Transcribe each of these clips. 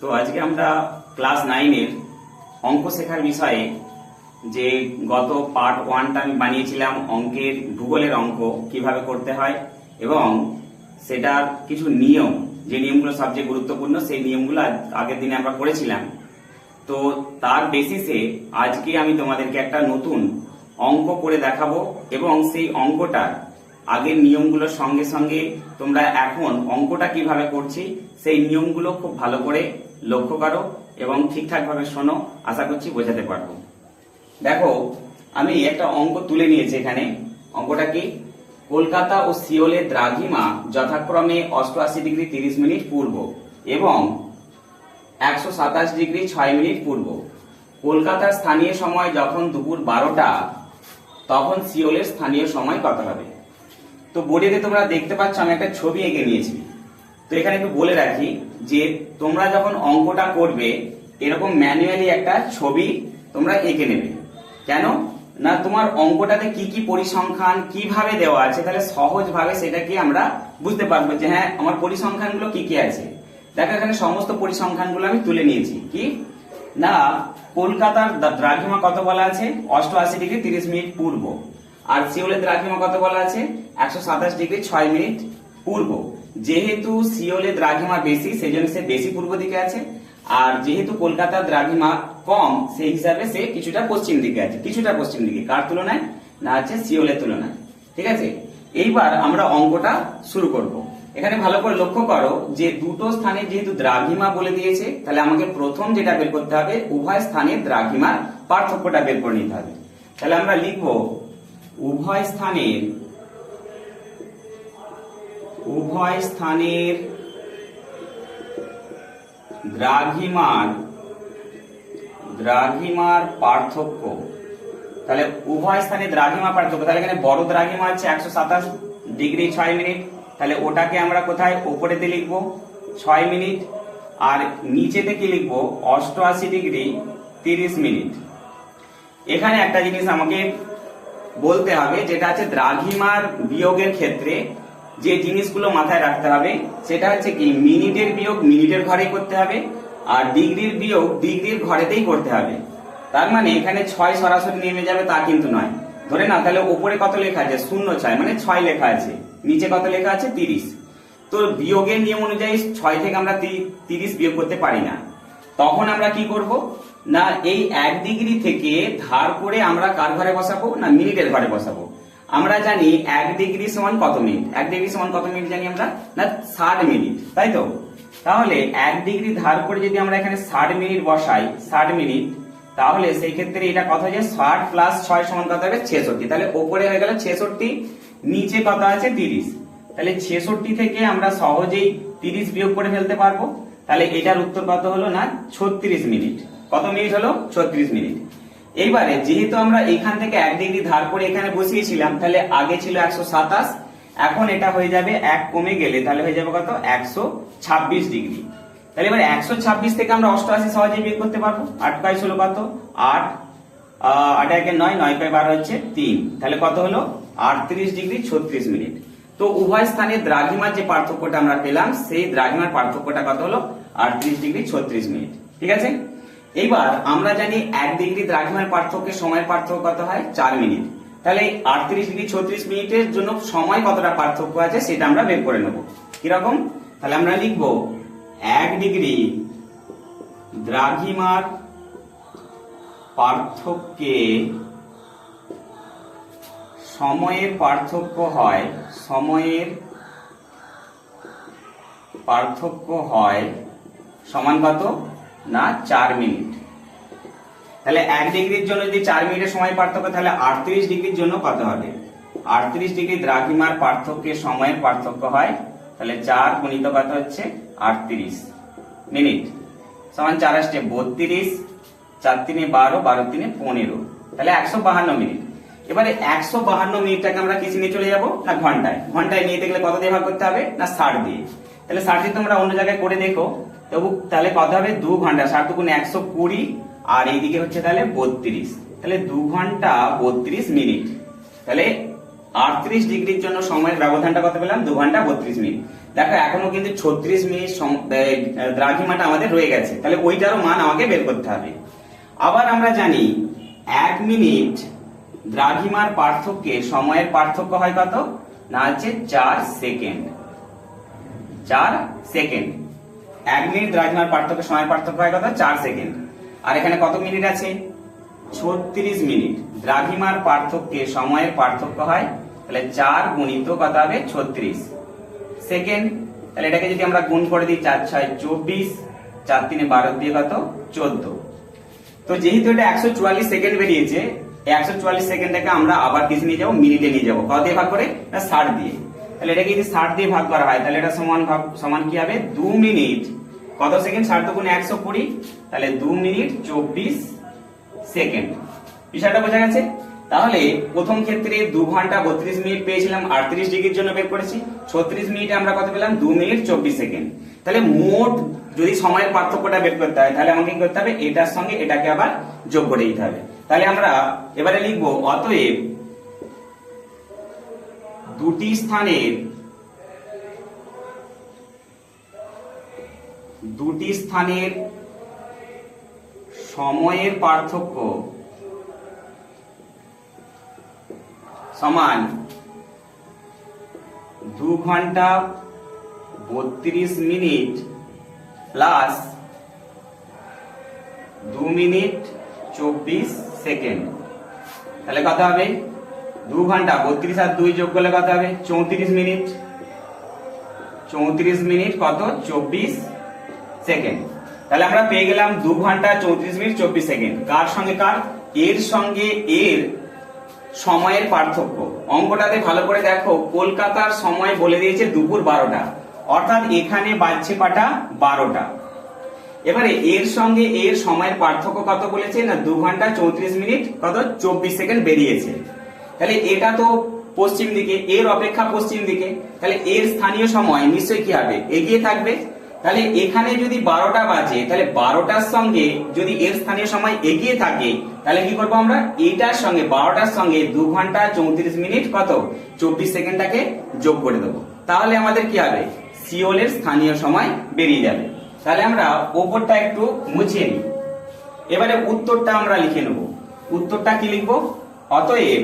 তো আজকে আমরা ক্লাস 9-এর অঙ্ক শেখার বিষয়ে যে গত পার্ট 1টা আমি বানিয়েছিলাম অঙ্কের ভূগোলের অঙ্ক কিভাবে করতে হয় এবং সেটার কিছু নিয়ম, যে নিয়মগুলো সবচেয়ে গুরুত্বপূর্ণ সেই নিয়মগুলো আগের দিনে আমরা করেছিলাম। তো তার বেসিসে আজকে আমি তোমাদেরকে একটা নতুন অঙ্ক করে দেখাবো এবং সেই অঙ্কটার আগের নিয়মগুলোর সঙ্গে সঙ্গে তোমরা এখন অঙ্কটা কিভাবে করছি সেই নিয়মগুলো খুব ভালো করে লক্ষ্য করো এবং ঠিকঠাক ভাবে শোনো। আশা করছি বোঝাতে পারবো। দেখো, আমি একটা অঙ্ক তুলে নিয়েছি এখানে। অঙ্কটা কি? কলকাতা ও সিওলের দ্রাঘিমা যথাক্রমে 88 ডিগ্রি 30 মিনিট পূর্ব এবং 127 ডিগ্রি 6 মিনিট পূর্ব। কলকাতার স্থানীয় সময় যখন দুপুর 12টা, তখন সিওলের স্থানীয় সময় কত হবে? তো বোর্ডে তোমরা দেখতে পাচ্ছ আমি একটা ছবি এঁকে নিয়েছি। তো এখানে একটু বলে রাখি যে তোমরা যখন অঙ্কটা করবে এরকম ম্যানুয়ালি একটা ছবি তোমরা এঁকে নেবে। কেন না, তোমার অঙ্কটাতে কি কি পরিসংখ্যান কিভাবে দেওয়া আছে, তাহলে সহজভাবে সেটাকে আমরা বুঝতে পারবো যে হ্যাঁ আমার পরিসংখ্যানগুলো কি কি আছে। দেখো এখানে সমস্ত পরিসংখ্যানগুলো আমি তুলে নিয়েছি। কি না, কলকাতার দ্রাঘিমা কত বলা আছে? 88 ডিগ্রি 30 মিনিট পূর্ব। আর সিওলের দ্রাঘিমা কত বলা আছে? 127 ডিগ্রি 6 মিনিট পূর্ব। যেহেতু সিওলের দ্রাঘিমা বেশি সেই জন্য সে বেশি পূর্ব দিকে আছে, আর যেহেতু কলকাতার দ্রাঘিমা কম সেই হিসাবে সে কিছুটা পশ্চিম দিকে আছে। কিছুটা পশ্চিম দিকে কার তুলনায়? না হচ্ছে সিওলের তুলনায়। ঠিক আছে, এইবার আমরা অঙ্কটা শুরু করব। এখানে ভালো করে লক্ষ্য করো যে দুটো স্থানে যেহেতু দ্রাঘিমা বলে দিয়েছে, তাহলে আমাকে প্রথম যেটা বের করতে হবে উভয় স্থানের দ্রাঘিমার পার্থক্যটা বের করে নিতে হবে। তাহলে আমরা লিখব উভয় স্থানের দ্রাঘিমার পার্থক্য। তাহলে উভয় স্থানে দ্রাঘিমা পার্থক্য, তাহলে এখানে বড় দ্রাঘিমা হচ্ছে 127 ডিগ্রি 6 মিনিট। তাহলে ওটাকে আমরা কোথায়? উপরেতে লিখবো 6 মিনিট, আর নিচেতে কি লিখবো? 88 ডিগ্রি 30 মিনিট। এখানে একটা জিনিস আমাকে বলতে হবে, যেটা আছে দ্রাঘিমার বিয়োগের ক্ষেত্রে যে জিনিসগুলো মাথায় রাখতে হবে সেটা হচ্ছে কি, মিনিটের বিয়োগ মিনিটের ঘরেই করতে হবে, আর ডিগ্রির বিয়োগ ডিগ্রির ঘরেতেই করতে হবে। তার মানে এখানে 6 সরাসরি নেমে যাবে তা কিন্তু নয়। ধরে না, তাহলে উপরে কত লেখা আছে? 0.6 মানে 6 লেখা আছে, নিচে কত লেখা আছে? 30। তো বিয়োগের নিয়ম অনুযায়ী 6 থেকে আমরা 30 বিয়োগ করতে পারি না। তখন আমরা কি করব না, এই 1 ডিগ্রি থেকে ধার করে আমরা কার ঘরে বসাবো? না মিনিটের ঘরে বসাবো। আমরা জানি 1 ডিগ্রি সমান কত মিনিট? 1 ডিগ্রি সমান কত মিনিট জানি আমরা? না 60 মিনিট, তাই তো? তাহলে 1 ডিগ্রি ধার করে যদি আমরা এখানে 60 মিনিট বসাই, 60 মিনিট, তাহলে সেই ক্ষেত্রে এটা কত হয়ে যায়? 60 প্লাস 6 সমান কত হবে? 66। তাহলে উপরে হয়ে গেল 66, নিচে কত আছে? 30। তাহলে 66 থেকে আমরা সহজেই 30 বিয়োগ করে ফেলতে পারবো। তাহলে এটার উত্তর কত হলো? না 36 মিনিট। কত মিনিট হলো? 36 মিনিট। এইবারে যেহেতু আমরা এখান থেকে 1 ডিগ্রি ধার করে এখানে বসিয়েছিলাম, তাহলে আগে ছিল 127, এখন এটা হয়ে যাবে 1 কমে গেলে তাহলে হয়ে যাবে কত? 126 ডিগ্রি। তাহলে এবার 126 থেকে আমরা 88 সহজেই বের করতে পারবো। 8 পাই হলো কত? 8, 8 একে 9, 9 পাই 12 হচ্ছে 3। তাহলে কত হলো? 38 ডিগ্রি 36 মিনিট। তো উভয় স্থানের দ্রাঘিমার যে পার্থক্যটা আমরা পেলাম সেই দ্রাঘিমার পার্থক্যটা কত হলো? 38 ডিগ্রি 36 মিনিট। ঠিক আছে, এইবার আমরা জানি 1 ডিগ্রি দ্রাঘিমার পার্থক্যের সময়ের পার্থক্য কত হয়? 4 মিনিট। তাহলে 38 ডিগ্রি 36 মিনিটের জন্য সময় কতটা পার্থক্য আছে সেটা আমরা বের করে নেব। কিরকম? তাহলে আমরা লিখব 1 ডিগ্রি দ্রাঘিমার পার্থক্যে সময়ের পার্থক্য হয় সমান কত? না 4 মিনিট। তাহলে 1 ডিগ্রির জন্য যদি 4 মিনিটের সময় পার্থক্য, তাহলে 38 ডিগ্রির জন্য কত হবে? 38 ডিগ্রি দ্রাঘিমার পার্থক্যে সময়ের পার্থক্য হয়, তাহলে 4 গুণিত কত হচ্ছে? 38 মিনিট সমান 4 আসছে 32, 4 3 12, 12 3 15, তাহলে 152 মিনিট। এবারে 152 মিনিটটাকে আমরা কিসে নিয়ে চলে যাব? না ঘন্টায়। ঘন্টায় নিয়ে দেখলে কত দিয়ে ভাগ করতে হবে? না 60 দিয়ে। তাহলে 60 দিয়ে তোমরা অন্য জায়গায় করে দেখো, তবু তাহলে কত হবে? 2 ঘন্টা। 60 গুণ 120, আর এইদিকে হচ্ছে তাহলে 32। তাহলে 2 ঘন্টা 32 মিনিট। তাহলে 38 ডিগ্রির জন্য সময়ের ব্যবধানটা কত পেলাম? 2 ঘন্টা 32 মিনিট। দেখো এখনো কিন্তু 36 মিনিট দ্রাঘিমাটা আমাদের রয়ে গেছে, তাহলে ওইটারও মান আমাকে বের করতে হবে। আবার আমরা জানি 1 মিনিট দ্রাঘিমার পার্থক্যে সময়ের পার্থক্য হয় কত? না হচ্ছে 4 সেকেন্ড। 4 সেকেন্ড। 1 মিনিট দ্রাঘিমার পার্থক্য সময়ের পার্থক্য হয় কত? 4 সেকেন্ড। আর এখানে কত মিনিট আছে? 36 মিনিট। দ্রাঘিমার পার্থক্যে সময়ের পার্থক্য হয়, তাহলে 4 গুণিত কত হবে? 36 সেকেন্ড। তাহলে এটাকে যদি আমরা গুণ করে দিই, 4 6 24, 4 3 12 দিয়ে কত? 14। তো যেহেতু এটা 144 সেকেন্ড বেরিয়েছে, 144 সেকেন্ডটাকে আমরা আবার কিসে নিয়ে যাবো? মিনিটে নিয়ে যাবো। কত দিয়ে ভাগ করে? 60 দিয়ে। তাহলে এটাকে যদি 60 দিয়ে ভাগ করা হয়, তাহলে এটা সমান কি হবে? 2 মিনিট কত সেকেন্ড? 60 গুণ 120, তাহলে 2 মিনিট 24 সেকেন্ড। বিষয়টা বোঝা গেছে? তাহলে প্রথম ক্ষেত্রে 2 ঘন্টা 32 মিনিট পেয়েছিলাম, 38 ডিগ্রির জন্য বের করেছি। 36 মিনিটে আমরা কত পেলাম? 2 মিনিট 24 সেকেন্ড। তাহলে মোট যদি সময়ের পার্থক্যটা বের করতে হয়, তাহলে আমাকে কি করতে হবে? এটার সঙ্গে এটাকে আবার যোগ করে দিতে হবে। তাহলে আমরা এবারে লিখবো, অতএব দুটি স্থানের সময়ের পার্থক্য সমান 2 ঘন্টা 32 মিনিট প্লাস 2 মিনিট 24 সেকেন্ড। তাহলে কত হবে? 2 ঘন্টা 32 আর 2 যোগ করলে কত হবে? 34 মিনিট। 34 মিনিট কত? 24 সেকেন্ড। তাহলে আমরা পেয়ে গেলাম 2 ঘন্টা 34 মিনিট 24 সেকেন্ড। কার সঙ্গে কার? এর সঙ্গে এর সময়ের পার্থক্য। অঙ্কটাতে ভালো করে দেখো, কলকাতার সময় বলে দিয়েছে দুপুর 12টা, অর্থাৎ এখানে বাজছে পাটা 12টা। এবারে এর সঙ্গে এর সময়ের পার্থক্য কত বলেছে? না 2 ঘন্টা 34 মিনিট কত? 24 সেকেন্ড বেরিয়েছে। তাহলে এটা তো পশ্চিম দিকে, এর অপেক্ষা পশ্চিম দিকে, তাহলে এর স্থানীয় সময় নিশ্চয়ই কি হবে? এগিয়ে থাকবে। তাহলে এখানে যদি 12টা বাজে, তাহলে 12টার সঙ্গে যদি এর স্থানীয় সময় এগিয়ে থাকে, তাহলে কি করবো আমরা? এইটার সঙ্গে 12টার সঙ্গে 2 ঘন্টা 34 মিনিট কত? 24 সেকেন্ডটাকে যোগ করে দেবো। তাহলে আমাদের কি হবে? সিওলের স্থানীয় সময় বেরিয়ে যাবে। তাহলে আমরা ওপরটা একটু মুছিয়ে নিই। এবারে উত্তরটা আমরা লিখে নেব। উত্তরটা কি লিখবো? অতএব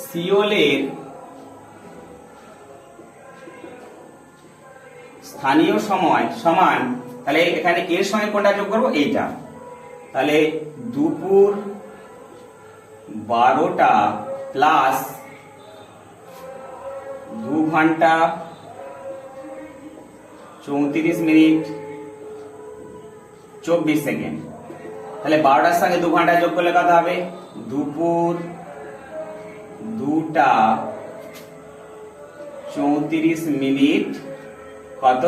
সিওলের স্থানীয় সময় সমান, তাহলে এখানে এর সঙ্গে কোনটা যোগ করবো? এইটা। তাহলে দুপুর 12টা প্লাস 2 ঘন্টা 34 মিনিট 24 সেকেন্ড। তাহলে 12টার সঙ্গে 2 ঘন্টা যোগ করলে কত হবে? দুপুর 2টা 34 মিনিট কত?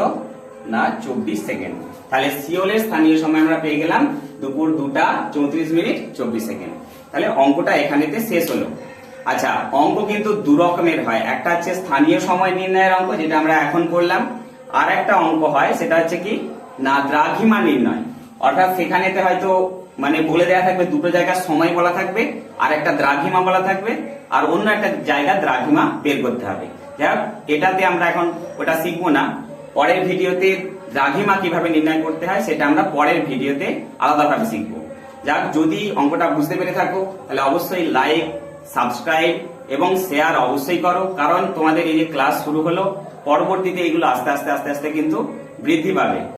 না 24 সেকেন্ড। তাহলে সিওলের স্থানীয় সময় আমরা পেয়ে গেলাম দুপুর 2টা 34 মিনিট 24 সেকেন্ড। তাহলে অঙ্কটা এখানেতে শেষ হলো। আচ্ছা, অঙ্ক কিন্তু দু রকমের হয়। একটা হচ্ছে স্থানীয় সময় নির্ণয়ের অঙ্ক, যেটা আমরা এখন করলাম। আর একটা অঙ্ক হয়, সেটা হচ্ছে কি না দ্রাঘিমা নির্ণয়। অর্থাৎ সেখানেতে হয়তো মানে বলে দেওয়া থাকবে, দুটো জায়গার সময় বলা থাকবে, আর একটা দ্রাঘিমা বলা থাকবে, আর অন্য একটা জায়গা দ্রাঘিমা বের করতে হবে। যাই হোক, এটাতে আমরা এখন ওটা শিখবো না। পরের ভিডিওতে দ্রাঘিমা কিভাবে নির্ণয় করতে হয় সেটা আমরা পরের ভিডিওতে আলাদাভাবে শিখবো। যাক, যদি অঙ্কটা বুঝতে পেরে থাকো, তাহলে অবশ্যই লাইক, সাবস্ক্রাইব এবং শেয়ার অবশ্যই করো। কারণ তোমাদের এই যে ক্লাস শুরু হলো, পরবর্তীতে এগুলো আস্তে আস্তে কিন্তু বৃদ্ধি পাবে।